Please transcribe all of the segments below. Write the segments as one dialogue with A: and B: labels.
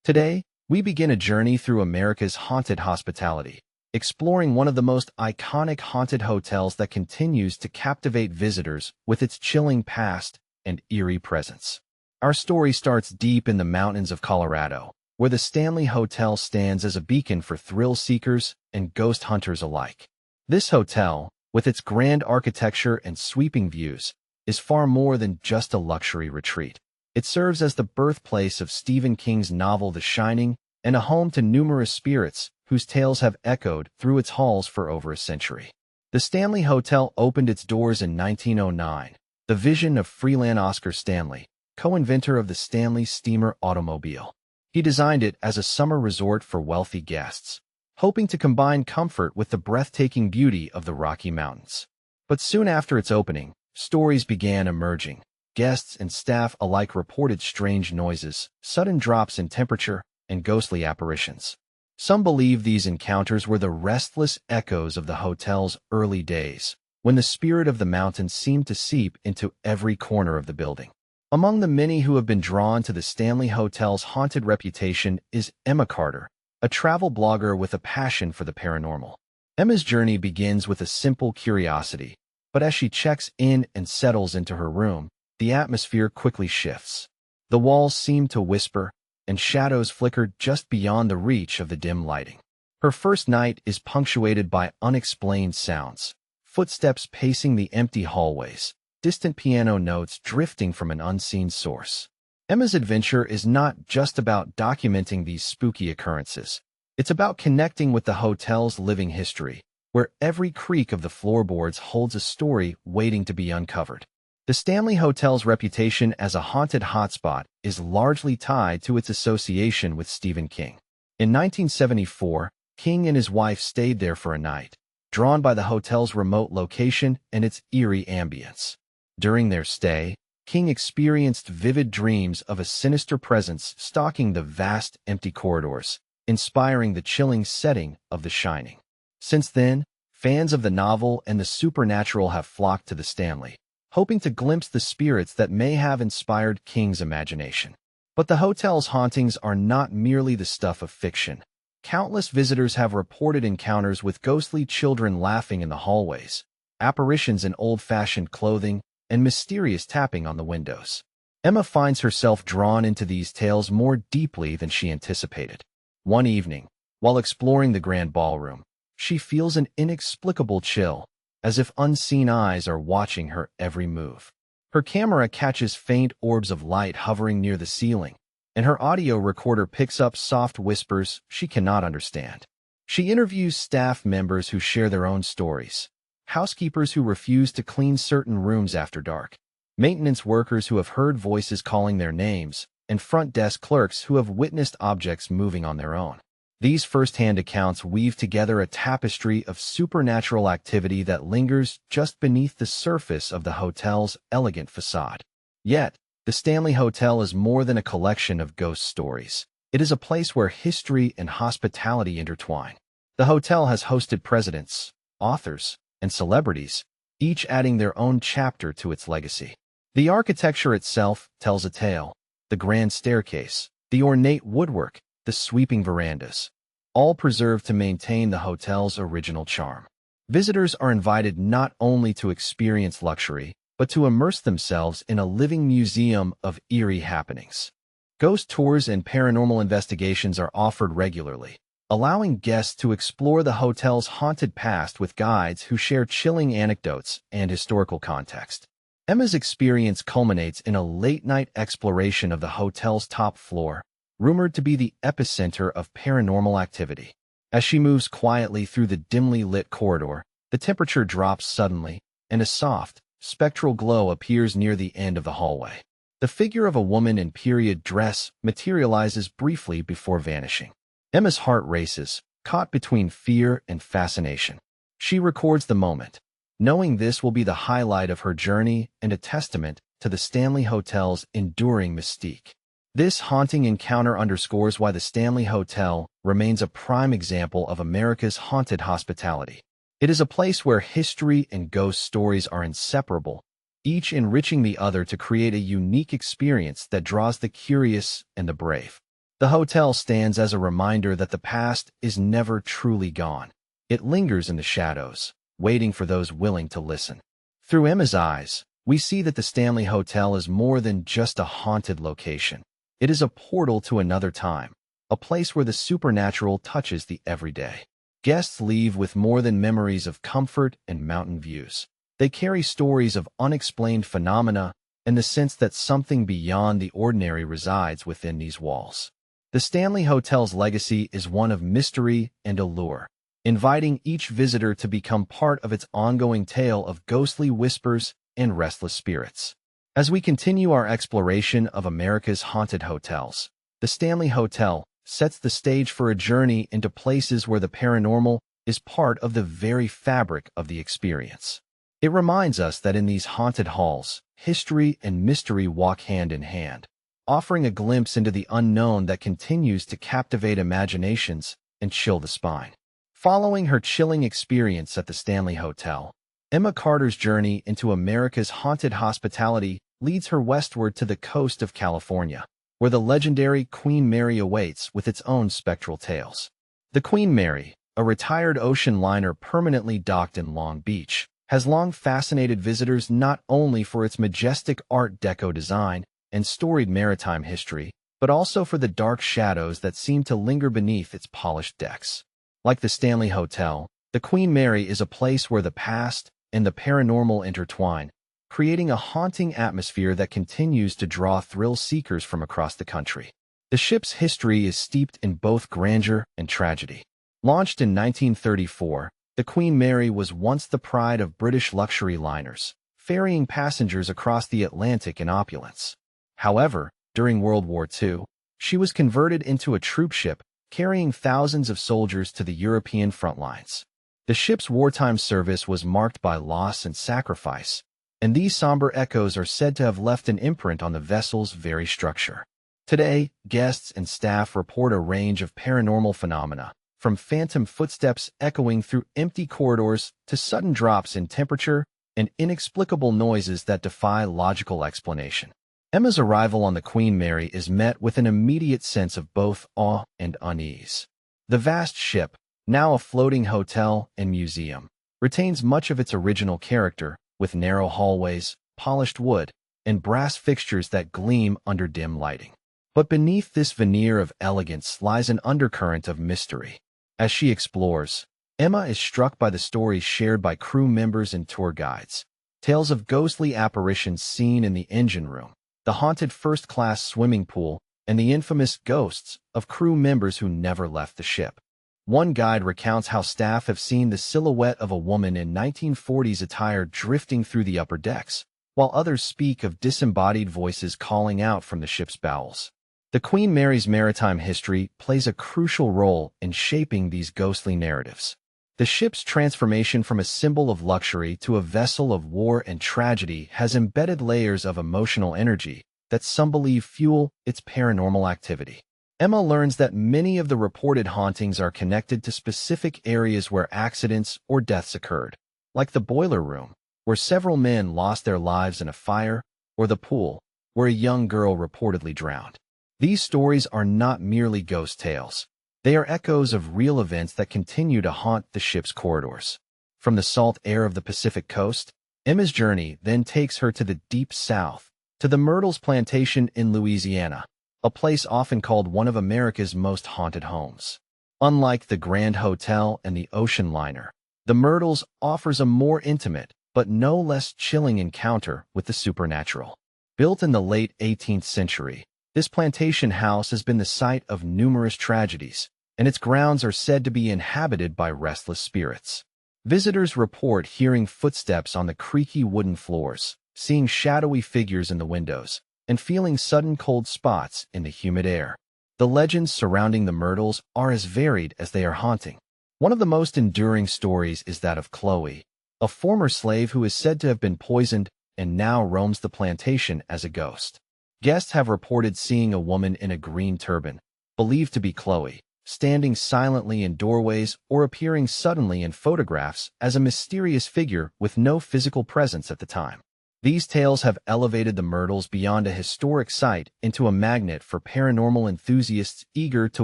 A: Today, we begin a journey through America's haunted hospitality, exploring one of the most iconic haunted hotels that continues to captivate visitors with its chilling past and eerie presence. Our story starts deep in the mountains of Colorado, where the Stanley Hotel stands as a beacon for thrill seekers and ghost hunters alike. This hotel, with its grand architecture and sweeping views, is far more than just a luxury retreat. It serves as the birthplace of Stephen King's novel The Shining and a home to numerous spirits whose tales have echoed through its halls for over a century. The Stanley Hotel opened its doors in 1909, the vision of Freeland Oscar Stanley, co-inventor of the Stanley steamer automobile. He designed it as a summer resort for wealthy guests, hoping to combine comfort with the breathtaking beauty of the Rocky Mountains. But soon after its opening, stories began emerging. Guests and staff alike reported strange noises, sudden drops in temperature, and ghostly apparitions. Some believe these encounters were the restless echoes of the hotel's early days, when the spirit of the mountains seemed to seep into every corner of the building. Among the many who have been drawn to the Stanley Hotel's haunted reputation is Emma Carter, a travel blogger with a passion for the paranormal. Emma's journey begins with a simple curiosity, but as she checks in and settles into her room, the atmosphere quickly shifts. The walls seem to whisper, and shadows flicker just beyond the reach of the dim lighting. Her first night is punctuated by unexplained sounds, footsteps pacing the empty hallways, distant piano notes drifting from an unseen source. Emma's adventure is not just about documenting these spooky occurrences. It's about connecting with the hotel's living history, where every creak of the floorboards holds a story waiting to be uncovered. The Stanley Hotel's reputation as a haunted hotspot is largely tied to its association with Stephen King. In 1974, King and his wife stayed there for a night, drawn by the hotel's remote location and its eerie ambience. During their stay, King experienced vivid dreams of a sinister presence stalking the vast, empty corridors, inspiring the chilling setting of The Shining. Since then, fans of the novel and the supernatural have flocked to the Stanley, hoping to glimpse the spirits that may have inspired King's imagination. But the hotel's hauntings are not merely the stuff of fiction. Countless visitors have reported encounters with ghostly children laughing in the hallways, apparitions in old-fashioned clothing, and mysterious tapping on the windows. Emma finds herself drawn into these tales more deeply than she anticipated. One evening, while exploring the grand ballroom, she feels an inexplicable chill, as if unseen eyes are watching her every move. Her camera catches faint orbs of light hovering near the ceiling, and her audio recorder picks up soft whispers she cannot understand. She interviews staff members who share their own stories, housekeepers who refuse to clean certain rooms after dark, maintenance workers who have heard voices calling their names, and front desk clerks who have witnessed objects moving on their own. These first-hand accounts weave together a tapestry of supernatural activity that lingers just beneath the surface of the hotel's elegant facade. Yet, the Stanley Hotel is more than a collection of ghost stories. It is a place where history and hospitality intertwine. The hotel has hosted presidents, authors, and celebrities, each adding their own chapter to its legacy. The architecture itself tells a tale. The grand staircase, the ornate woodwork, the sweeping verandas, all preserved to maintain the hotel's original charm. Visitors are invited not only to experience luxury, but to immerse themselves in a living museum of eerie happenings. Ghost tours and paranormal investigations are offered regularly, allowing guests to explore the hotel's haunted past with guides who share chilling anecdotes and historical context. Emma's experience culminates in a late-night exploration of the hotel's top floor, rumored to be the epicenter of paranormal activity. As she moves quietly through the dimly lit corridor, the temperature drops suddenly, and a soft, spectral glow appears near the end of the hallway. The figure of a woman in period dress materializes briefly before vanishing. Emma's heart races, caught between fear and fascination. She records the moment, knowing this will be the highlight of her journey and a testament to the Stanley Hotel's enduring mystique. This haunting encounter underscores why the Stanley Hotel remains a prime example of America's haunted hospitality. It is a place where history and ghost stories are inseparable, each enriching the other to create a unique experience that draws the curious and the brave. The hotel stands as a reminder that the past is never truly gone. It lingers in the shadows, waiting for those willing to listen. Through Emma's eyes, we see that the Stanley Hotel is more than just a haunted location. It is a portal to another time, a place where the supernatural touches the everyday. Guests leave with more than memories of comfort and mountain views. They carry stories of unexplained phenomena and the sense that something beyond the ordinary resides within these walls. The Stanley Hotel's legacy is one of mystery and allure, inviting each visitor to become part of its ongoing tale of ghostly whispers and restless spirits. As we continue our exploration of America's haunted hotels, the Stanley Hotel sets the stage for a journey into places where the paranormal is part of the very fabric of the experience. It reminds us that in these haunted halls, history and mystery walk hand in hand, offering a glimpse into the unknown that continues to captivate imaginations and chill the spine. Following her chilling experience at the Stanley Hotel, Emma Carter's journey into America's haunted hospitality leads her westward to the coast of California, where the legendary Queen Mary awaits with its own spectral tales. The Queen Mary, a retired ocean liner permanently docked in Long Beach, has long fascinated visitors not only for its majestic Art Deco design and storied maritime history, but also for the dark shadows that seem to linger beneath its polished decks. Like the Stanley Hotel, the Queen Mary is a place where the past and the paranormal intertwine, creating a haunting atmosphere that continues to draw thrill seekers from across the country. The ship's history is steeped in both grandeur and tragedy. Launched in 1934, the Queen Mary was once the pride of British luxury liners, ferrying passengers across the Atlantic in opulence. However, during World War II, she was converted into a troop ship, carrying thousands of soldiers to the European front lines. The ship's wartime service was marked by loss and sacrifice, and these somber echoes are said to have left an imprint on the vessel's very structure. Today, guests and staff report a range of paranormal phenomena, from phantom footsteps echoing through empty corridors to sudden drops in temperature and inexplicable noises that defy logical explanation. Emma's arrival on the Queen Mary is met with an immediate sense of both awe and unease. The vast ship, now a floating hotel and museum, retains much of its original character, with narrow hallways, polished wood, and brass fixtures that gleam under dim lighting. But beneath this veneer of elegance lies an undercurrent of mystery. As she explores, Emma is struck by the stories shared by crew members and tour guides. Tales of ghostly apparitions seen in the engine room, the haunted first-class swimming pool, and the infamous ghosts of crew members who never left the ship. One guide recounts how staff have seen the silhouette of a woman in 1940s attire drifting through the upper decks, while others speak of disembodied voices calling out from the ship's bowels. The Queen Mary's maritime history plays a crucial role in shaping these ghostly narratives. The ship's transformation from a symbol of luxury to a vessel of war and tragedy has embedded layers of emotional energy that some believe fuel its paranormal activity. Emma learns that many of the reported hauntings are connected to specific areas where accidents or deaths occurred, like the boiler room, where several men lost their lives in a fire, or the pool, where a young girl reportedly drowned. These stories are not merely ghost tales. They are echoes of real events that continue to haunt the ship's corridors. From the salt air of the Pacific coast, Emma's journey then takes her to the deep south, to the Myrtles Plantation in Louisiana, a place often called one of America's most haunted homes. Unlike the Grand Hotel and the Ocean Liner, the Myrtles offers a more intimate, but no less chilling encounter with the supernatural. Built in the late 18th century, this plantation house has been the site of numerous tragedies, and its grounds are said to be inhabited by restless spirits. Visitors report hearing footsteps on the creaky wooden floors, seeing shadowy figures in the windows, and feeling sudden cold spots in the humid air. The legends surrounding the Myrtles are as varied as they are haunting. One of the most enduring stories is that of Chloe, a former slave who is said to have been poisoned and now roams the plantation as a ghost. Guests have reported seeing a woman in a green turban, believed to be Chloe, standing silently in doorways or appearing suddenly in photographs as a mysterious figure with no physical presence at the time. These tales have elevated the Myrtles beyond a historic site into a magnet for paranormal enthusiasts eager to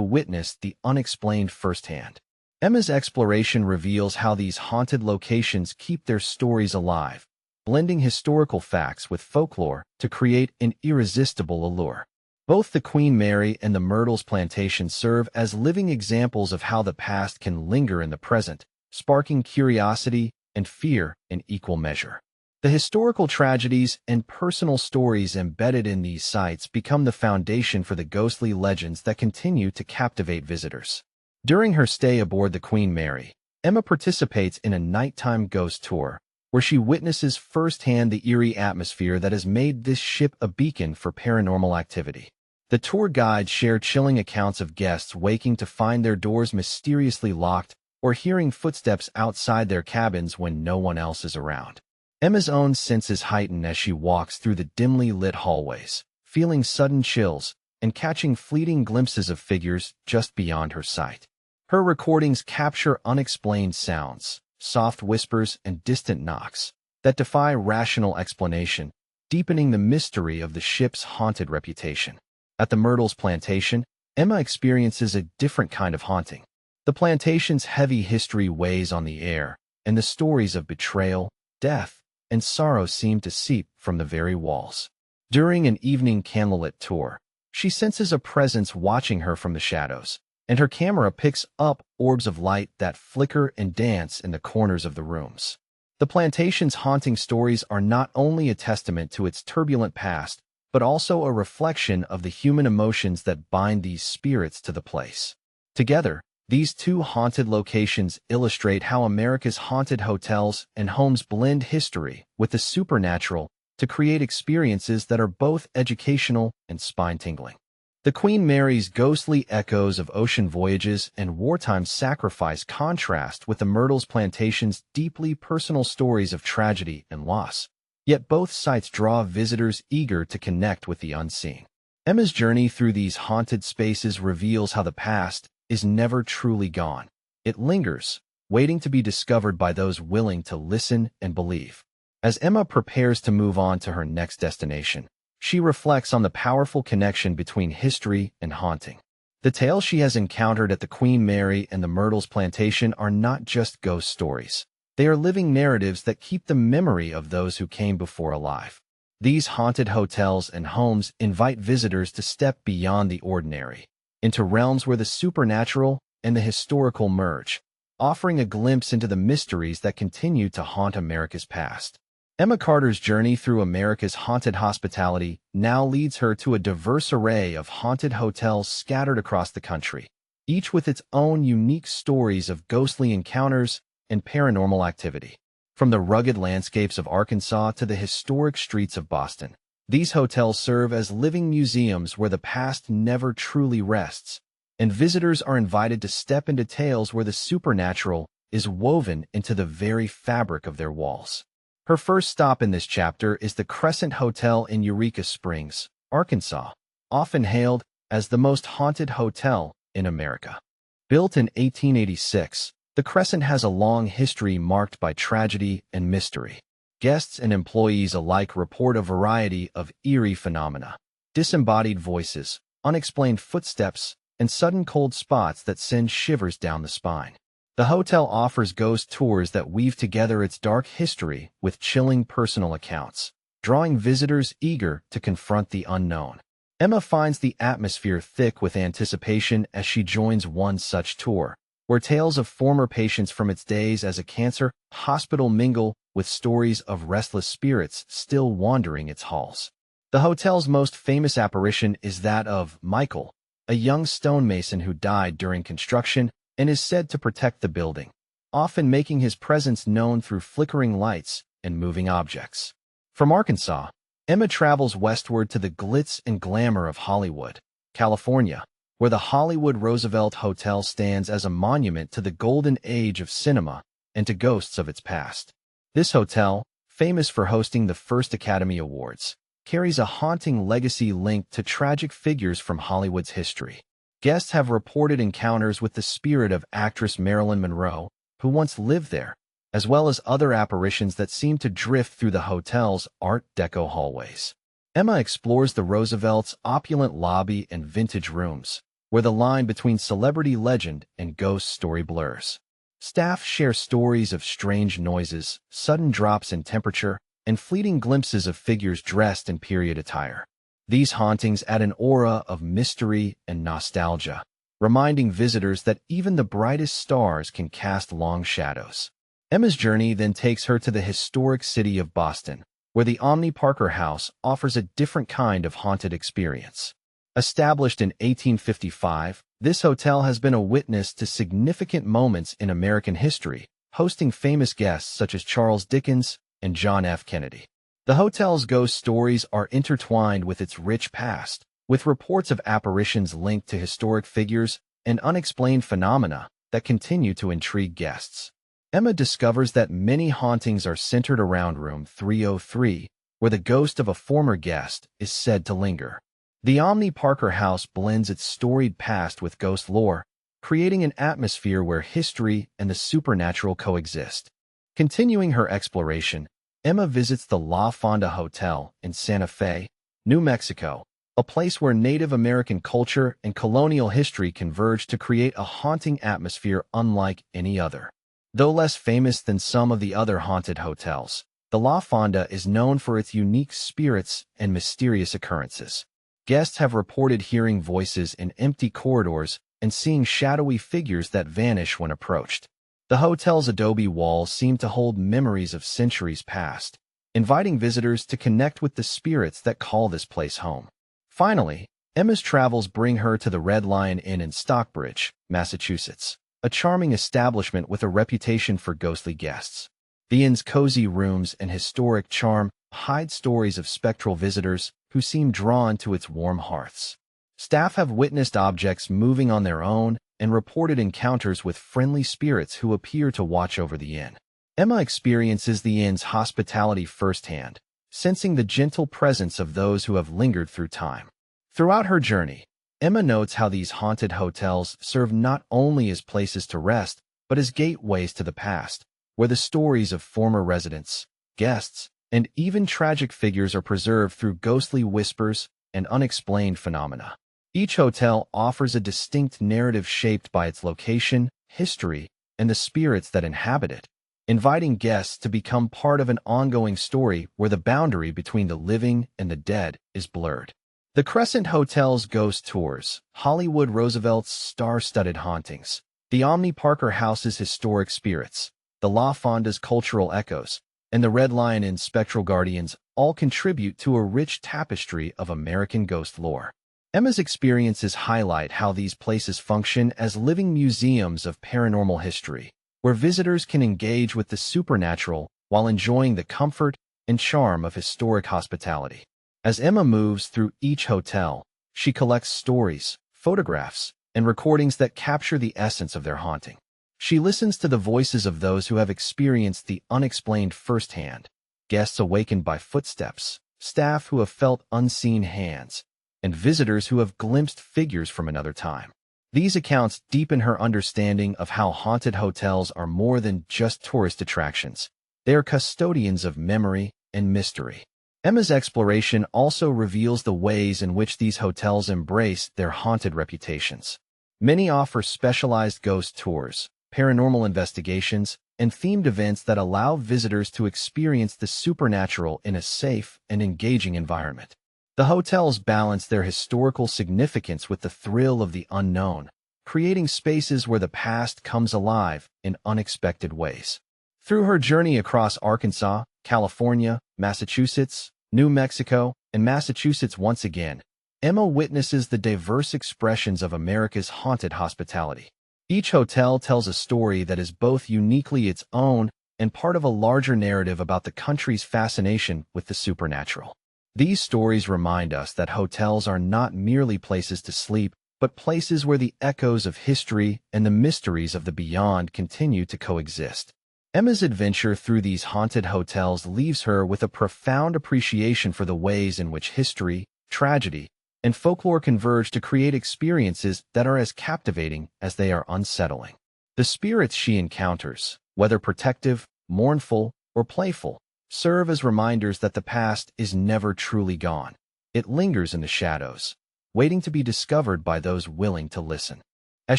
A: witness the unexplained firsthand. Emma's exploration reveals how these haunted locations keep their stories alive, blending historical facts with folklore to create an irresistible allure. Both the Queen Mary and the Myrtles plantation serve as living examples of how the past can linger in the present, sparking curiosity and fear in equal measure. The historical tragedies and personal stories embedded in these sites become the foundation for the ghostly legends that continue to captivate visitors. During her stay aboard the Queen Mary, Emma participates in a nighttime ghost tour, where she witnesses firsthand the eerie atmosphere that has made this ship a beacon for paranormal activity. The tour guides share chilling accounts of guests waking to find their doors mysteriously locked or hearing footsteps outside their cabins when no one else is around. Emma's own senses heighten as she walks through the dimly lit hallways, feeling sudden chills and catching fleeting glimpses of figures just beyond her sight. Her recordings capture unexplained sounds, soft whispers and distant knocks that defy rational explanation, deepening the mystery of the ship's haunted reputation. At the Myrtles plantation, Emma experiences a different kind of haunting. The plantation's heavy history weighs on the air, and the stories of betrayal, death, and sorrow seem to seep from the very walls. During an evening candlelit tour, she senses a presence watching her from the shadows, and her camera picks up orbs of light that flicker and dance in the corners of the rooms. The plantation's haunting stories are not only a testament to its turbulent past, but also a reflection of the human emotions that bind these spirits to the place. Together, these two haunted locations illustrate how America's haunted hotels and homes blend history with the supernatural to create experiences that are both educational and spine-tingling. The Queen Mary's ghostly echoes of ocean voyages and wartime sacrifice contrast with the Myrtles plantation's deeply personal stories of tragedy and loss. Yet both sites draw visitors eager to connect with the unseen. Emma's journey through these haunted spaces reveals how the past is never truly gone. It lingers, waiting to be discovered by those willing to listen and believe. As Emma prepares to move on to her next destination, she reflects on the powerful connection between history and haunting. The tales she has encountered at the Queen Mary and the Myrtles plantation are not just ghost stories. They are living narratives that keep the memory of those who came before alive. These haunted hotels and homes invite visitors to step beyond the ordinary, into realms where the supernatural and the historical merge, offering a glimpse into the mysteries that continue to haunt America's past. Emma Carter's journey through America's haunted hospitality now leads her to a diverse array of haunted hotels scattered across the country, each with its own unique stories of ghostly encounters and paranormal activity. From the rugged landscapes of Arkansas to the historic streets of Boston, these hotels serve as living museums where the past never truly rests, and visitors are invited to step into tales where the supernatural is woven into the very fabric of their walls. Her first stop in this chapter is the Crescent Hotel in Eureka Springs, Arkansas, often hailed as the most haunted hotel in America. Built in 1886, the Crescent has a long history marked by tragedy and mystery. Guests and employees alike report a variety of eerie phenomena: disembodied voices, unexplained footsteps, and sudden cold spots that send shivers down the spine. The hotel offers ghost tours that weave together its dark history with chilling personal accounts, drawing visitors eager to confront the unknown. Emma finds the atmosphere thick with anticipation as she joins one such tour, where tales of former patients from its days as a cancer hospital mingle with stories of restless spirits still wandering its halls. The hotel's most famous apparition is that of Michael, a young stonemason who died during construction and is said to protect the building, often making his presence known through flickering lights and moving objects. From Arkansas, Emma travels westward to the glitz and glamour of Hollywood, California, where the Hollywood Roosevelt Hotel stands as a monument to the golden age of cinema and to ghosts of its past. This hotel, famous for hosting the first Academy Awards, carries a haunting legacy linked to tragic figures from Hollywood's history. Guests have reported encounters with the spirit of actress Marilyn Monroe, who once lived there, as well as other apparitions that seem to drift through the hotel's Art Deco hallways. Emma explores the Roosevelt's opulent lobby and vintage rooms, where the line between celebrity legend and ghost story blurs. Staff share stories of strange noises, sudden drops in temperature, and fleeting glimpses of figures dressed in period attire. These hauntings add an aura of mystery and nostalgia, reminding visitors that even the brightest stars can cast long shadows. Emma's journey then takes her to the historic city of Boston, where the Omni Parker House offers a different kind of haunted experience. Established in 1855, this hotel has been a witness to significant moments in American history, hosting famous guests such as Charles Dickens and John F. Kennedy. The hotel's ghost stories are intertwined with its rich past, with reports of apparitions linked to historic figures and unexplained phenomena that continue to intrigue guests. Emma discovers that many hauntings are centered around room 303, where the ghost of a former guest is said to linger. The Omni Parker House blends its storied past with ghost lore, creating an atmosphere where history and the supernatural coexist. Continuing her exploration, Emma visits the La Fonda Hotel in Santa Fe, New Mexico, a place where Native American culture and colonial history converge to create a haunting atmosphere unlike any other. Though less famous than some of the other haunted hotels, the La Fonda is known for its unique spirits and mysterious occurrences. Guests have reported hearing voices in empty corridors and seeing shadowy figures that vanish when approached. The hotel's adobe walls seem to hold memories of centuries past, inviting visitors to connect with the spirits that call this place home. Finally, Emma's travels bring her to the Red Lion Inn in Stockbridge, Massachusetts, a charming establishment with a reputation for ghostly guests. The inn's cozy rooms and historic charm hide stories of spectral visitors who seem drawn to its warm hearths. Staff have witnessed objects moving on their own and reported encounters with friendly spirits who appear to watch over the inn. Emma experiences the inn's hospitality firsthand, sensing the gentle presence of those who have lingered through time. Throughout her journey, Emma notes how these haunted hotels serve not only as places to rest, but as gateways to the past, where the stories of former residents, guests, and even tragic figures are preserved through ghostly whispers and unexplained phenomena. Each hotel offers a distinct narrative shaped by its location, history, and the spirits that inhabit it, inviting guests to become part of an ongoing story where the boundary between the living and the dead is blurred. The Crescent Hotel's ghost tours, Hollywood Roosevelt's star-studded hauntings, the Omni Parker House's historic spirits, the La Fonda's cultural echoes, and the Red Lion Inn's spectral guardians all contribute to a rich tapestry of American ghost lore. Emma's experiences highlight how these places function as living museums of paranormal history, where visitors can engage with the supernatural while enjoying the comfort and charm of historic hospitality. As Emma moves through each hotel, she collects stories, photographs, and recordings that capture the essence of their haunting. She listens to the voices of those who have experienced the unexplained firsthand, guests awakened by footsteps, staff who have felt unseen hands, and visitors who have glimpsed figures from another time. These accounts deepen her understanding of how haunted hotels are more than just tourist attractions. They are custodians of memory and mystery. Emma's exploration also reveals the ways in which these hotels embrace their haunted reputations. Many offer specialized ghost tours, paranormal investigations, and themed events that allow visitors to experience the supernatural in a safe and engaging environment. The hotels balance their historical significance with the thrill of the unknown, creating spaces where the past comes alive in unexpected ways. Through her journey across Arkansas, California, Massachusetts, New Mexico, and Massachusetts once again, Emma witnesses the diverse expressions of America's haunted hospitality. Each hotel tells a story that is both uniquely its own and part of a larger narrative about the country's fascination with the supernatural. These stories remind us that hotels are not merely places to sleep, but places where the echoes of history and the mysteries of the beyond continue to coexist. Emma's adventure through these haunted hotels leaves her with a profound appreciation for the ways in which history, tragedy, and folklore converge to create experiences that are as captivating as they are unsettling. The spirits she encounters, whether protective, mournful, or playful, serve as reminders that the past is never truly gone. It lingers in the shadows, waiting to be discovered by those willing to listen. As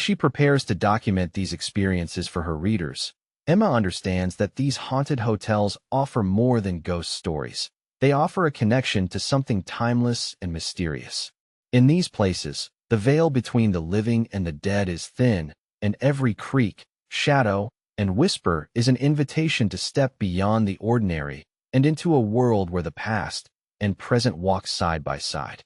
A: she prepares to document these experiences for her readers, Emma understands that these haunted hotels offer more than ghost stories. They offer a connection to something timeless and mysterious. In these places, the veil between the living and the dead is thin, and every creak, shadow, and whisper is an invitation to step beyond the ordinary and into a world where the past and present walk side by side.